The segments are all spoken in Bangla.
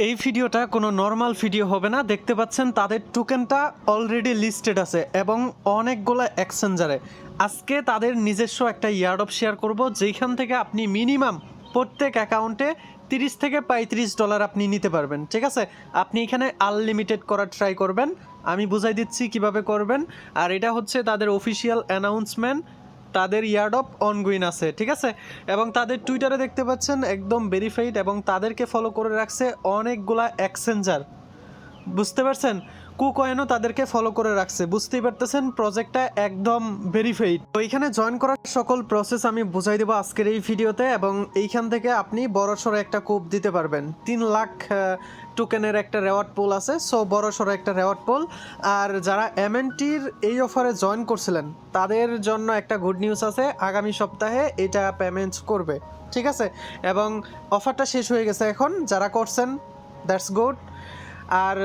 এই ভিডিওটা কোনো নর্মাল ভিডিও হবে না। দেখতে পাচ্ছেন তাদের টোকেনটা অলরেডি লিস্টেড আছে এবং অনেকগুলো এক্সচেঞ্জারে। আজকে তাদের নিজস্ব একটা ইয়ারড্রপ শেয়ার করব, যেখান থেকে আপনি মিনিমাম প্রত্যেক অ্যাকাউন্টে $30 থেকে $35 আপনি নিতে পারবেন। ঠিক আছে, আপনি এখানে আনলিমিটেড করার ট্রাই করবেন। আমি বুঝাই দিচ্ছি কিভাবে করবেন। আর এটা হচ্ছে তাদের অফিসিয়াল অ্যানাউন্সমেন্ট। তাদের ইয়ারড্রপ অনগোয়িং আছে, ঠিক আছে। এবং তাদের টুইটারে দেখতে পাচ্ছেন একদম ভেরিফাইড, এবং তাদেরকে ফলো করে রাখছে অনেকগুলা এক্সচেঞ্জার। বুঝতে পারছেন, কুকয়েনও তাদেরকে ফলো করে রাখছে। বুঝতেই পারতেছেন প্রজেক্টটা একদম ভেরিফাইড। তো এইখানে জয়েন করার সকল প্রসেস আমি বুঝাই দেবো আজকের এই ভিডিওতে, এবং এইখান থেকে আপনি বড়সড় একটা কোপ দিতে পারবেন। 3 লাখ টোকেনের একটা রেওয়ার্ড পুল আছে, সো বড়সড় একটা রেওয়ার্ড পুল। আর যারা এমএনটির এই অফারে জয়েন করছিলেন তাদের জন্য একটা গুড নিউজ আছে, আগামী সপ্তাহে এটা পেমেন্ট করবে, ঠিক আছে। এবং অফারটা শেষ হয়ে গেছে এখন। যারা করছেন দ্যাটস গুড। আর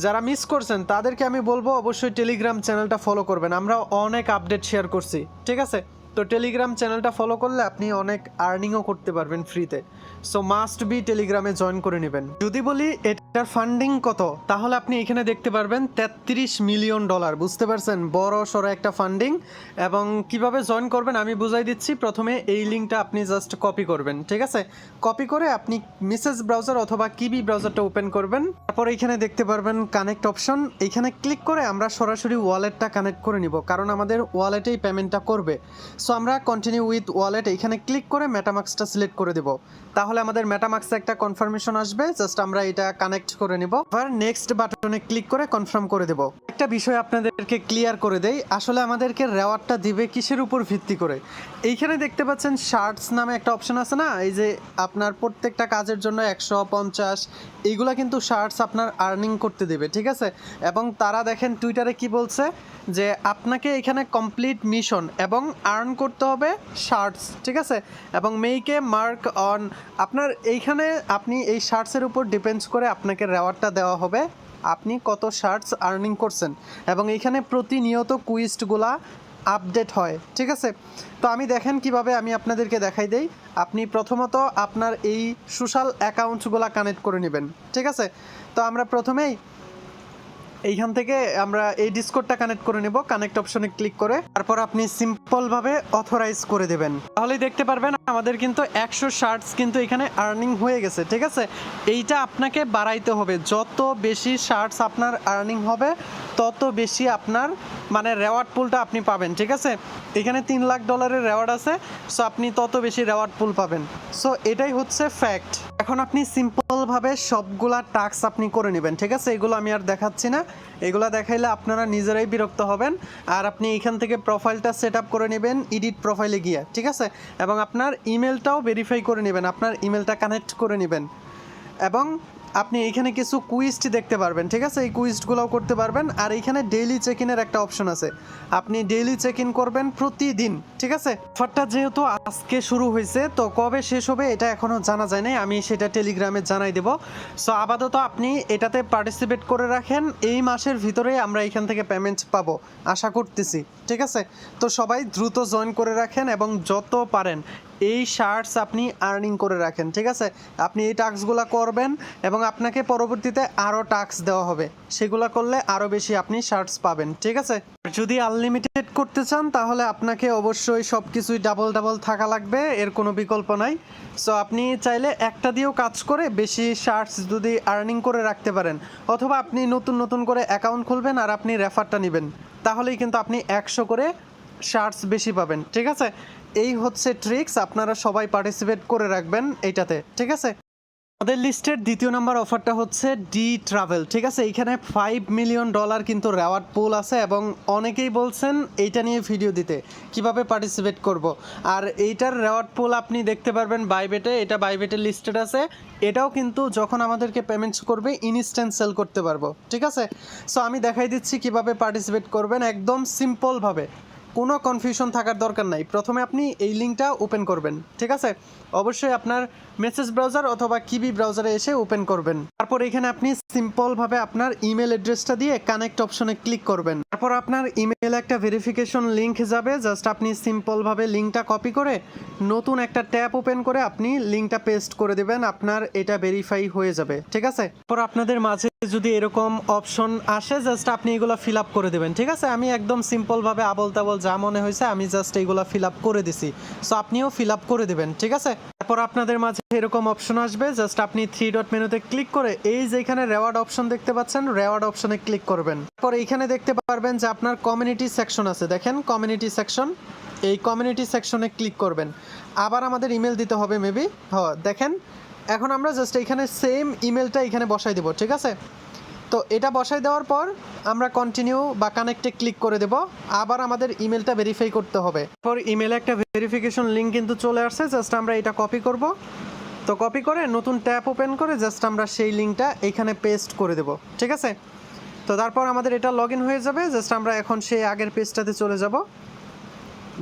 যারা মিস করছেন তাদেরকে আমি বলবো অবশ্যই টেলিগ্রাম চ্যানেলটা ফলো করবেন। আমরা অনেক আপডেট শেয়ার করছি, ঠিক আছে। তো টেলিগ্রাম চ্যানেলটা ফলো করলে আপনি অনেক আর্নিংও করতে পারবেন ফ্রিতে। সো মাস্ট বি টেলিগ্রামে জয়েন করে নেবেন। যদি বলি এটার ফান্ডিং কত, তাহলে আপনি এখানে দেখতে পারবেন $33 মিলিয়ন। বুঝতে পারছেন, বড় সড়ো একটা ফান্ডিং। এবং কিভাবে জয়েন করবেন আমি বুঝাই দিচ্ছি। প্রথমে এই লিঙ্কটা আপনি জাস্ট কপি করবেন, ঠিক আছে। কপি করে আপনি মেসেজ ব্রাউজার অথবা কিবি ব্রাউজারটা ওপেন করবেন। তারপর এখানে দেখতে পারবেন কানেক্ট অপশন, এইখানে ক্লিক করে আমরা সরাসরি ওয়ালেটটা কানেক্ট করে নিব, কারণ আমাদের ওয়ালেটেই পেমেন্টটা করবে। সো আমরা কন্টিনিউ উইথ ওয়ালেট এইখানে ক্লিক করে মেটামাক্সটা সিলেক্ট করে দেব। তাহলে আমাদের মেটামাক্সে একটা কনফার্মেশন আসবে, জাস্ট আমরা এটা কানেক্ট করে নিব। আবার নেক্সট বাটনে ক্লিক করে কনফার্ম করে দেব। একটা বিষয় আপনাদেরকে ক্লিয়ার করে দেই, আসলে আমাদেরকে রেওয়ার্ডটা দিবে কিসের উপর ভিত্তি করে। এইখানে দেখতে পাচ্ছেন শার্টস নামে একটা অপশন আছে না, এই যে আপনার প্রত্যেকটা কাজের জন্য 150 এইগুলা কিন্তু শার্টস আপনার আর্নিং করতে দেবে, ঠিক আছে। এবং তারা দেখেন টুইটারে কি বলছে, যে আপনাকে এখানে কমপ্লিট মিশন এবং আর্ন করতে হবে শার্টস, ঠিক আছে। এবং মেইকে মার্ক অন, আপনার এইখানে আপনি এই শার্টসের উপর ডিপেন্ডস করে আপনাকে রেওয়ার্ডটা দেওয়া হবে আপনি কত শার্টস আর্নিং করছেন। এবং এইখানে প্রতিনিয়ত কুইজগুলা আপডেট হয়, ঠিক আছে। তো আমি দেখেন কিভাবে আমি আপনাদেরকে দেখাই দেই। আপনি প্রথমত আপনার এই সোশ্যাল অ্যাকাউন্টসগুলো কানেক্ট করে নেবেন, ঠিক আছে। তো আমরা প্রথমেই এইখান থেকে আমরা এই ডিসকর্ডটা কানেক্ট করে নেব। কানেক্ট অপশনে ক্লিক করে তারপর আপনি সিম্পলভাবে অথরাইজ করে দেবেন, তাহলেই দেখতে পারবেন আমাদের কিন্তু 100 শার্টস কিন্তু এখানে আর্নিং হয়ে গেছে, ঠিক আছে। এইটা আপনাকে বাড়াইতে হবে, যত বেশি শার্টস আপনার আর্নিং হবে তত বেশি আপনার মানে রেওয়ার্ড পুলটা আপনি পাবেন, ঠিক আছে। এখানে $3 লাখ রেওয়ার্ড আছে, সো আপনি তত বেশি রেওয়ার্ড পুল পাবেন। সো এটাই হচ্ছে ফ্যাক্ট। এখন আপনি সিম্পলভাবে সবগুলা টাস্ক আপনি করে নেবেন, ঠিক আছে। এগুলো আমি আর দেখাচ্ছি না, এগুলো দেখাইলে আপনারা নিজেরাই বিরক্ত হবেন। আর আপনি এখান থেকে প্রোফাইলটা সেট আপ করে নেবেন এডিট প্রোফাইলে গিয়ে, ঠিক আছে। এবং আপনার ইমেলটাও ভেরিফাই করে নেবেন, আপনার ইমেলটা কানেক্ট করে নেবেন। এবং আপনি এইখানে কিছু কুইজ দেখতে পারবেন, ঠিক আছে। এই কুইজগুলোও করতে পারবেন। আর এইখানে ডেইলি চেক ইনের একটা অপশন আছে, আপনি ডেইলি চেক ইন করবেন প্রতিদিন, ঠিক আছে। অফারটা যেহেতু আজকে শুরু হয়েছে, তো কবে শেষ হবে এটা এখনও জানা যায় নাই, আমি সেটা টেলিগ্রামে জানাই দেব। সো আপাতত আপনি এটাতে পার্টিসিপেট করে রাখেন, এই মাসের ভিতরে আমরা এখান থেকে পেমেন্ট পাবো আশা করতেছি, ঠিক আছে। তো সবাই দ্রুত জয়েন করে রাখেন এবং যত পারেন এই শার্টস আপনি আর্নিং করে রাখেন, ঠিক আছে। আপনি এই টাস্কগুলো করবেন এবং আপনাকে পরবর্তীতে আরও টাস্ক দেওয়া হবে, সেগুলো করলে আরও বেশি আপনি শার্টস পাবেন, ঠিক আছে। যদি আনলিমিটেড করতে চান তাহলে আপনাকে অবশ্যই সব কিছুই ডাবল থাকা লাগবে, এর কোনো বিকল্প নাই। সো আপনি চাইলে একটা দিয়েও কাজ করে বেশি শার্টস যদি আর্নিং করে রাখতে পারেন, অথবা আপনি নতুন করে অ্যাকাউন্ট খুলবেন আর আপনি রেফারটা নেবেন, তাহলেই কিন্তু আপনি 100 করে শার্টস বেশি পাবেন, ঠিক আছে। এই হচ্ছে ট্রিক্স, আপনারা সবাই পার্টিসিপেট করে রাখবেন এইটাতে, ঠিক আছে। আমাদের লিস্টের দ্বিতীয় নাম্বার অফারটা হচ্ছে ডি ট্রাভেল, ঠিক আছে। এইখানে $5 মিলিয়ন কিন্তু রেওয়ার্ড পুল আছে, এবং অনেকেই বলছেন এইটা নিয়ে ভিডিও দিতে, কিভাবে পার্টিসিপেট করব। আর এইটার রেওয়ার্ড পুল আপনি দেখতে পারবেন বাইবেটে, এটা বাইবেটে লিস্টেড আছে। এটাও কিন্তু যখন আমাদেরকে পেমেন্টস করবে ইনস্ট্যান্ট সেল করতে পারবো, ঠিক আছে। সো আমি দেখাই দিচ্ছি কিভাবে পার্টিসিপেট করবেন একদম সিম্পলভাবে। কোনো কনফিউশন থাকার দরকার নাই। প্রথমে আপনি এই লিঙ্কটা ওপেন করবেন, ঠিক আছে? অবশ্যই আপনার মেসেজ ব্রাউজার অথবা কিবি ব্রাউজারে এসে ওপেন করবেন। তারপর এখানে আপনি সিম্পলভাবে আপনার ইমেল অ্যাড্রেসটা দিয়ে কানেক্ট অপশনে ক্লিক করবেন। তারপর আপনার ইমেলে একটা ভেরিফিকেশন লিঙ্ক যাবে, জাস্ট আপনি সিম্পলভাবে লিঙ্কটা কপি করে নতুন একটা ট্যাব ওপেন করে আপনি লিঙ্কটা পেস্ট করে দেবেন, আপনার এটা ভেরিফাই হয়ে যাবে, ঠিক আছে? তারপর আপনাদের মাঝে যদি এরকম অপশন আসে, জাস্ট আপনি এগুলো ফিল আপ করে দেবেন, ঠিক আছে? আমি একদম সিম্পলভাবে আবল তাবল যা মনে হয়েছে আমি জাস্ট এইগুলো ফিল আপ করে দিছি, সো আপনিও ফিল আপ করে দেবেন, ঠিক আছে? তারপর আপনাদের মাঝে এরকম অপশন আসবে, জাস্ট আপনি 3 ডট মেনুতে ক্লিক করে এই যে এখানে রেওয়ার্ড অপশন দেখতে পাচ্ছেন, রেওয়ার্ড অপশনে ক্লিক করবেন। তারপর এইখানে দেখতে পারবেন যে আপনার কমিউনিটি সেকশন আছে, দেখেন কমিউনিটি সেকশন, এই কমিউনিটি সেকশনে ক্লিক করবেন। আবার আমাদের ইমেল দিতে হবে মেবি, দেখেন এখন আমরা জাস্ট এখানে সেম ইমেলটা এখানে বসাই দেব, ঠিক আছে? তো এটা বসাই দেওয়ার পর আমরা কন্টিনিউ বা কানেক্টে ক্লিক করে দেব। আবার আমাদের ইমেলটা ভেরিফাই করতে হবে। পর ইমেলে একটা ভেরিফিকেশন লিঙ্ক কিন্তু চলে আসছে, জাস্ট আমরা এটা কপি করব। তো কপি করে নতুন ট্যাব ওপেন করে জাস্ট আমরা সেই লিঙ্কটা এইখানে পেস্ট করে দেব, ঠিক আছে? তো তারপর আমাদের এটা লগ ইন হয়ে যাবে, জাস্ট আমরা এখন সেই আগের পেজটাতে চলে যাব।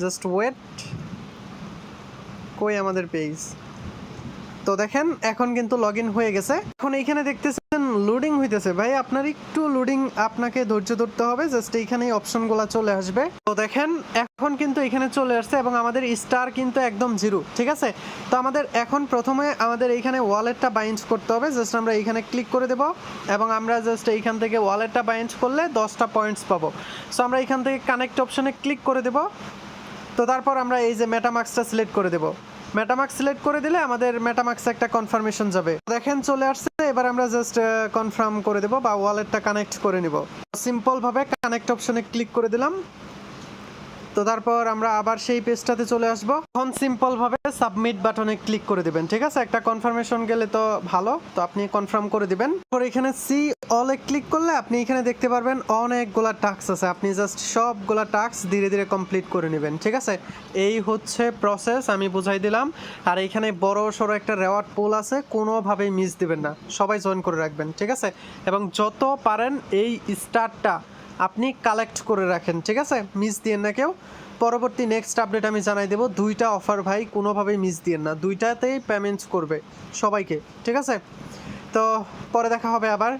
জাস্ট ওয়েট, কই আমাদের পেজ? তো দেখেন এখন কিন্তু লগ ইন হয়ে গেছে। এখন এইখানে দেখতেছেন লোডিং হইতেছে, ভাই আপনার একটু লোডিং, আপনাকে ধৈর্য ধরতে হবে, জাস্ট এইখানে অপশনগুলো চলে আসবে। তো দেখেন এখন কিন্তু এখানে চলে আসছে এবং আমাদের স্টার কিন্তু একদম 0, ঠিক আছে? তো আমাদের এখন প্রথমে আমাদের এইখানে ওয়ালেটটা বাইন্ড করতে হবে, জাস্ট আমরা এইখানে ক্লিক করে দেব এবং আমরা জাস্ট এইখান থেকে ওয়ালেটটা বাইন্ড করলে 10টা পয়েন্টস পাবো। সো আমরা এইখান থেকে কানেক্ট অপশনে ক্লিক করে দেব। তো তারপর আমরা এই যে মেটামাস্কটা সিলেক্ট করে দেব। মেটামাস্ক সিলেক্ট করে দিলে আমাদের মেটামাস্কে একটা কনফার্মেশন যাবে, দেখেন চলে আসছে। এবার আমরা জাস্ট কনফার্ম করে দেব বা ওয়ালেটটা কানেক্ট করে নিব। সিম্পলভাবে কানেক্ট অপশনে ক্লিক করে দিলাম। তো তারপর আমরা আবার সেই পেজটাতে চলে আসব। এখন সিম্পলভাবে সাবমিট বাটনে ক্লিক করে দিবেন, ঠিক আছে? একটা কনফার্মেশন গেলে তো ভালো, তো আপনি কনফার্ম করে দিবেন। পরে এখানে সি অলে ক্লিক করলে আপনি এখানে দেখতে পারবেন অনেকগুলা টাস্ক আছে, আপনি জাস্ট সবগুলা টাস্ক ধীরে ধীরে কমপ্লিট করে নেবেন, ঠিক আছে? এই হচ্ছে প্রসেস, আমি বুঝাই দিলাম। আর এইখানে বড় সড়ো একটা রেওয়ার্ড পুল আছে, কোনোভাবেই মিস দিবেন না, সবাই জয়েন করে রাখবেন, ঠিক আছে? এবং যত পারেন এই স্টারটা আপনি কালেক্ট করে রাখেন, ঠিক আছে? মিস দিয়েন না কেউ। পরবর্তী নেক্সট আপডেট আমি জানাই দেবো। 2টা অফার ভাই কোনোভাবেই মিস দিয়েন না, 2টাতেই পেমেন্টস করবে সবাইকে, ঠিক আছে? তো পরে দেখা হবে আবার।